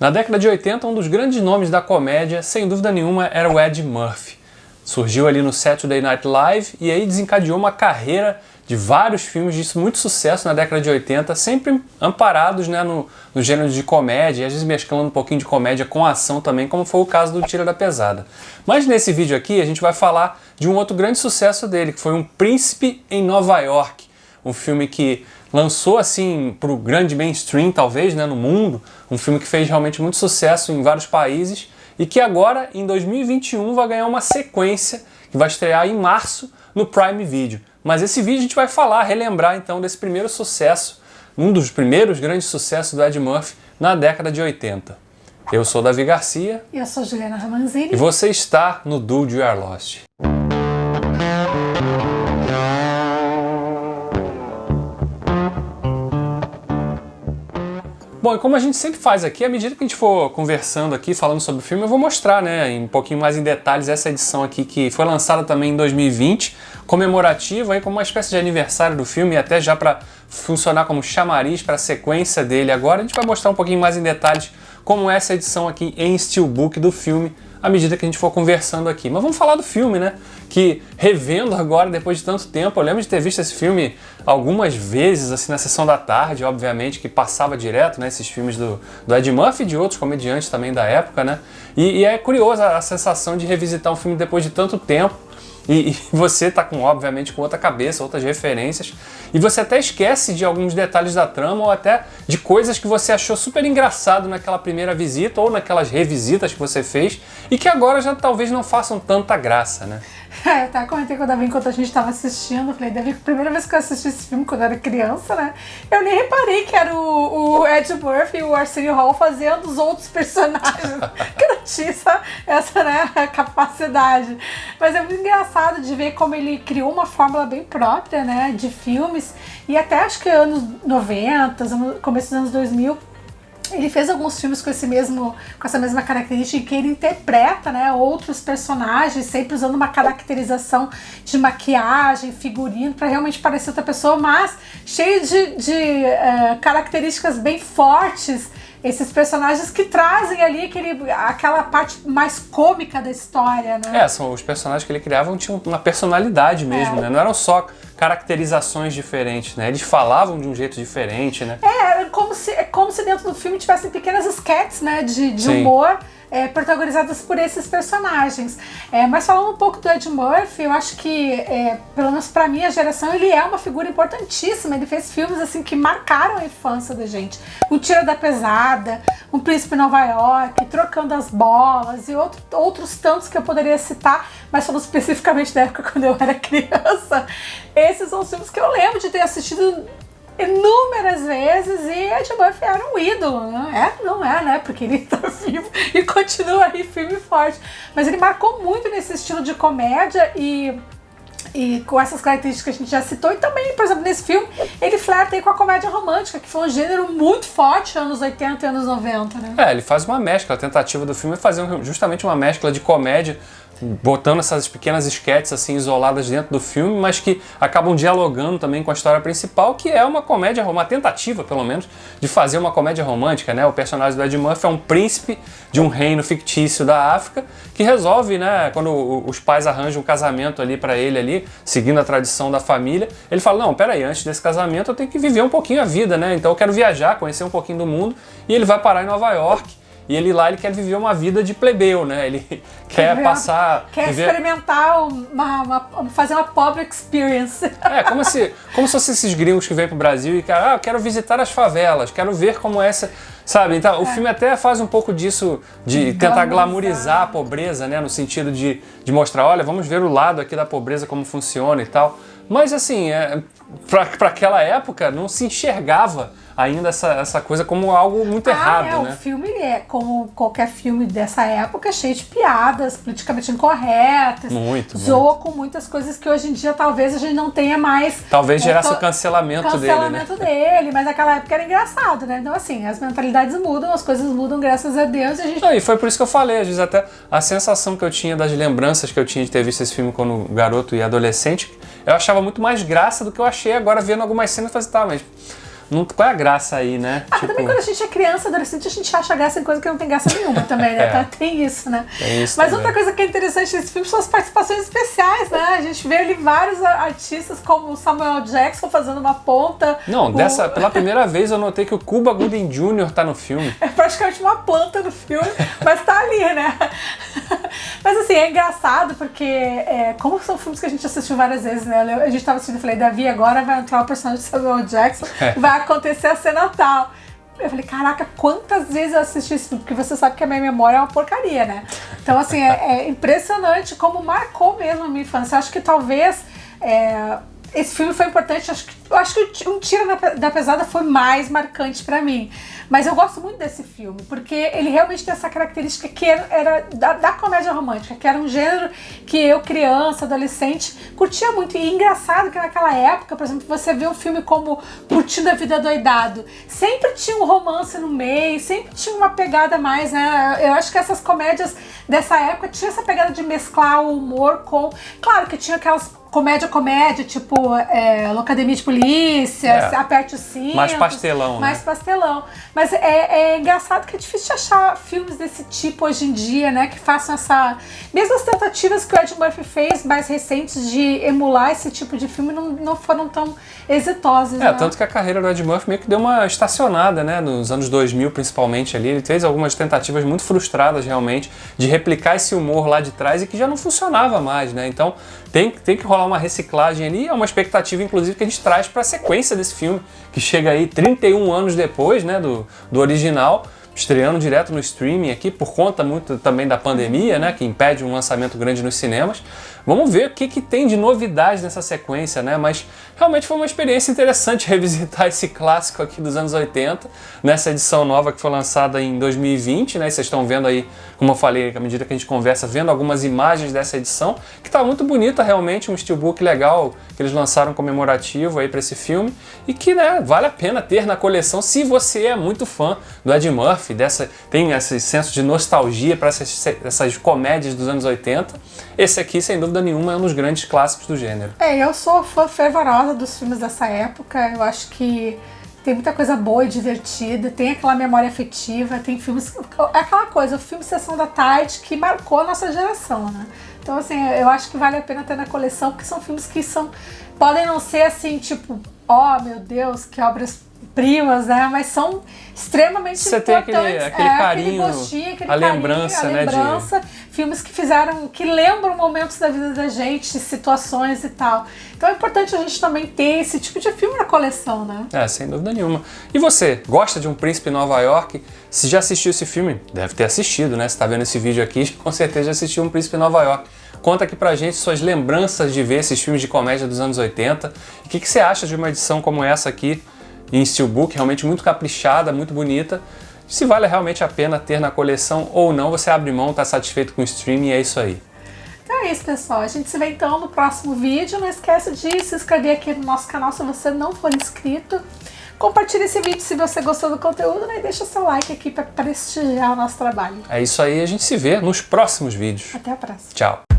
Na década de 80, um dos grandes nomes da comédia, sem dúvida nenhuma, era o Ed Murphy. Surgiu ali no Saturday Night Live e aí desencadeou uma carreira de vários filmes de muito sucesso na década de 80, sempre amparados, né, no gênero de comédia, e às vezes mesclando um pouquinho de comédia com ação também, como foi o caso do Tira da Pesada. Mas nesse vídeo aqui a gente vai falar de um outro grande sucesso dele, que foi Um Príncipe em Nova York, um filme que lançou assim para o grande mainstream, talvez, né, no mundo, um filme que fez realmente muito sucesso em vários países e que agora, em 2021, vai ganhar uma sequência que vai estrear em março no Prime Video. Mas esse vídeo a gente vai falar, relembrar então desse primeiro sucesso, um dos primeiros grandes sucessos do Ed Murphy na década de 80. Eu sou Davi Garcia. E eu sou Juliana Ramanzini. E você está no Dude You Are Lost. Bom, e como a gente sempre faz aqui, à medida que a gente for conversando aqui, falando sobre o filme, eu vou mostrar, né, um pouquinho mais em detalhes essa edição aqui que foi lançada também em 2020, comemorativa, aí como uma espécie de aniversário do filme e até já para funcionar como chamariz para a sequência dele. Agora a gente vai mostrar um pouquinho mais em detalhes como é essa edição aqui em Steelbook do filme, à medida que a gente for conversando aqui. Mas vamos falar do filme, né? Que revendo agora, depois de tanto tempo, eu lembro de ter visto esse filme algumas vezes, assim, na sessão da tarde, obviamente, que passava direto, né? Esses filmes do Ed Murphy e de outros comediantes também da época, né? E é curiosa a sensação de revisitar um filme depois de tanto tempo. E você tá obviamente com outra cabeça, outras referências, e você até esquece de alguns detalhes da trama ou até de coisas que você achou super engraçado naquela primeira visita ou naquelas revisitas que você fez e que agora já talvez não façam tanta graça, né? Eu até comentei com o Davi enquanto a gente estava assistindo, eu falei, Davi, a primeira vez que eu assisti esse filme quando eu era criança, né, eu nem reparei que era o Ed Murphy e o Arsenio Hall fazendo os outros personagens, que não tinha essa né, capacidade. Mas é muito engraçado de ver como ele criou uma fórmula bem própria, né, de filmes, e até acho que anos 90, começo dos anos 2000, ele fez alguns filmes com essa mesma característica, que ele interpreta, né, outros personagens, sempre usando uma caracterização de maquiagem, figurino, para realmente parecer outra pessoa, mas cheio de características bem fortes. Esses personagens que trazem ali aquela parte mais cômica da história, né? São os personagens que ele criava tinham uma personalidade mesmo, né? Não eram só caracterizações diferentes, né? Eles falavam de um jeito diferente, né? É como se dentro do filme tivessem pequenas sketches, né? De humor. Protagonizadas por esses personagens. Mas falando um pouco do Ed Murphy, eu acho que, pelo menos pra minha geração, ele é uma figura importantíssima. Ele fez filmes assim que marcaram a infância da gente. O Tira da Pesada, Um Príncipe em Nova York, Trocando as Bolas e outros tantos que eu poderia citar, mas falando especificamente da época quando eu era criança. Esses são os filmes que eu lembro de ter assistido inúmeras vezes, e Ed Murphy era um ídolo, não é, né, porque ele tá vivo e continua aí firme e forte, mas ele marcou muito nesse estilo de comédia e com essas características que a gente já citou, e também, por exemplo, nesse filme, ele flerta aí com a comédia romântica, que foi um gênero muito forte anos 80 e anos 90, né? Ele faz uma mescla, a tentativa do filme é fazer justamente uma mescla de comédia, botando essas pequenas sketches assim isoladas dentro do filme, mas que acabam dialogando também com a história principal, que é uma comédia, uma tentativa, pelo menos, de fazer uma comédia romântica, né? O personagem do Ed Murphy é um príncipe de um reino fictício da África que resolve, né, quando os pais arranjam um casamento ali para ele ali, seguindo a tradição da família, ele fala, não, peraí, antes desse casamento eu tenho que viver um pouquinho a vida, né? Então eu quero viajar, conhecer um pouquinho do mundo, e ele vai parar em Nova York. E ele quer viver uma vida de plebeu, né? Ele quer experimentar, fazer uma pobre experience. Como se fossem esses gringos que vêm pro Brasil e eu quero visitar as favelas, quero ver como é essa... Sabe? Então, o filme até faz um pouco disso, de tentar glamourizar a pobreza, né? No sentido de mostrar, olha, vamos ver o lado aqui da pobreza, como funciona e tal. Mas assim, para aquela época não se enxergava ainda essa coisa como algo muito errado, né? O filme, ele é, como qualquer filme dessa época, cheio de piadas, politicamente incorretas. Zoa com muitas coisas que hoje em dia talvez a gente não tenha mais. Talvez gerasse o cancelamento dele, mas naquela época era engraçado, né? Então assim, as mentalidades mudam, as coisas mudam, graças a Deus. E foi por isso que eu falei, às vezes até a sensação que eu tinha das lembranças que eu tinha de ter visto esse filme quando garoto e adolescente, eu achava muito mais graça do que eu achei agora vendo algumas cenas e falei, tá, mas qual é a graça aí, né? Também quando a gente é criança, adolescente, a gente acha graça em coisa que não tem graça nenhuma também, né? Tem isso, né? Tem isso Mas também. outra coisa que é interessante nesse filme são as participações especiais, né? A gente vê ali vários artistas como o Samuel Jackson fazendo uma ponta. Não, pela primeira vez eu notei que o Cuba Gooding Jr. tá no filme. É praticamente uma planta no filme, mas tá ali, né? Mas assim, é engraçado porque como são filmes que a gente assistiu várias vezes, né? A gente tava assistindo e falei, Davi, agora vai entrar o personagem de Samuel Jackson, vai acontecer a cena tal. Eu falei, caraca, quantas vezes eu assisti esse filme? Porque você sabe que a minha memória é uma porcaria, né? Então, assim, é impressionante como marcou mesmo a minha infância. Eu acho que talvez esse filme foi importante. Eu acho que Um Tiro da Pesada foi mais marcante pra mim. Mas eu gosto muito desse filme, porque ele realmente tem essa característica que era da comédia romântica, que era um gênero que eu, criança, adolescente, curtia muito. E engraçado que naquela época, por exemplo, você vê um filme como Curtindo a Vida Doidado, sempre tinha um romance no meio, sempre tinha uma pegada mais, né? Eu acho que essas comédias dessa época tinha essa pegada de mesclar o humor com... Claro que tinha aquelas comédia, tipo Locademia de Polícia, Aperte o Cinto. Mais pastelão, mais né? pastelão. Mas é engraçado que é difícil de achar filmes desse tipo hoje em dia, né? Que façam essa... Mesmo as tentativas que o Ed Murphy fez, mais recentes, de emular esse tipo de filme, não foram tão exitosas, né? Tanto que a carreira do Ed Murphy meio que deu uma estacionada, né? Nos anos 2000, principalmente ali. Ele fez algumas tentativas muito frustradas, realmente, de replicar esse humor lá de trás e que já não funcionava mais, né? Então, tem que rolar uma reciclagem ali. É uma expectativa, inclusive, que a gente traz para a sequência desse filme, que chega aí 31 anos depois, né, do original, estreando direto no streaming aqui, por conta muito também da pandemia, né, que impede um lançamento grande nos cinemas. Vamos ver o que tem de novidade nessa sequência, né? Mas realmente foi uma experiência interessante revisitar esse clássico aqui dos anos 80, nessa edição nova que foi lançada em 2020, né? E vocês estão vendo aí, como eu falei, à medida que a gente conversa, vendo algumas imagens dessa edição, que tá muito bonita realmente, um steelbook legal que eles lançaram comemorativo aí para esse filme, e que, né, vale a pena ter na coleção se você é muito fã do Ed Murphy, tem esse senso de nostalgia para essas comédias dos anos 80. Esse aqui, sem dúvida nenhuma, é um dos grandes clássicos do gênero. Eu sou fã fervorosa dos filmes dessa época. Eu acho que tem muita coisa boa e divertida, tem aquela memória afetiva, tem filmes... Aquela coisa, o filme Sessão da Tarde que marcou a nossa geração, né? Então, assim, eu acho que vale a pena ter na coleção, porque são filmes que podem não ser assim, tipo, meu Deus, que obras-primas, né? Mas são extremamente Você importantes. Você tem aquele carinho, aquele gostinho, aquele lembrança, carinho, a lembrança, né? Filmes que lembram momentos da vida da gente, situações e tal. Então é importante a gente também ter esse tipo de filme na coleção, né? Sem dúvida nenhuma. E você, gosta de Um Príncipe em Nova York? Se já assistiu esse filme, deve ter assistido, né? Se tá vendo esse vídeo aqui, com certeza já assistiu Um Príncipe em Nova York. Conta aqui pra gente suas lembranças de ver esses filmes de comédia dos anos 80. E o que você acha de uma edição como essa aqui, em steelbook, realmente muito caprichada, muito bonita. Se vale realmente a pena ter na coleção ou não, você abre mão, tá satisfeito com o streaming e é isso aí. Então é isso, pessoal. A gente se vê então no próximo vídeo. Não esqueça de se inscrever aqui no nosso canal se você não for inscrito. Compartilhe esse vídeo se você gostou do conteúdo, né? E deixa seu like aqui para prestigiar o nosso trabalho. É isso aí, a gente se vê nos próximos vídeos. Até a próxima. Tchau.